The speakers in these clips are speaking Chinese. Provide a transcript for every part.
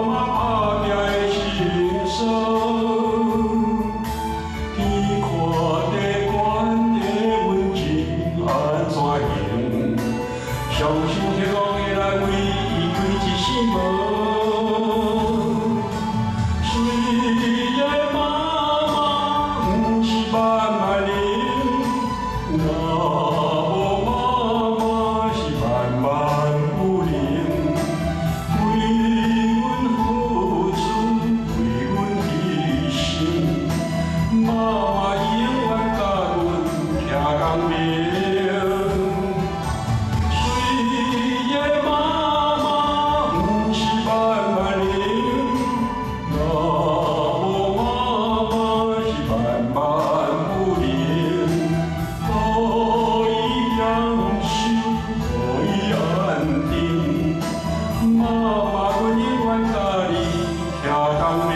妈打拼的心酸。天看地管的阮情安怎样？伤心痛苦的来为伊开一生门。水的妈妈不是万万能，若无妈妈是万万不能。为阮付出，为阮牺牲，妈妈永远甲阮徛同眠。水的妈妈不是万万能，若无妈妈是万万不能。可以享受，可以安定，妈妈阮永远甲你徛同眠。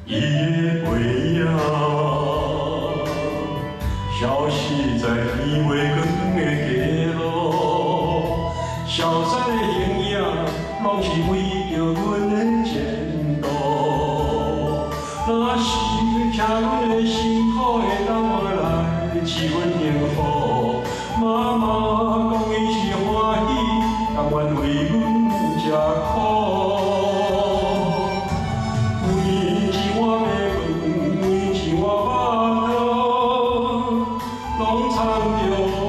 伊的背影消失在天月光的街路，消散的形影，拢是为着阮的前途。若是听阮的辛苦的等我来赐阮幸福，妈妈讲伊是欢喜，甘愿为阮吃苦。为一碗的饭，为一碗肉汤，拢藏着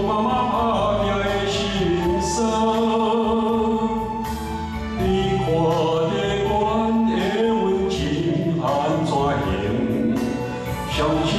妈妈打拼的心酸。你看地管的阮情安怎样？伤心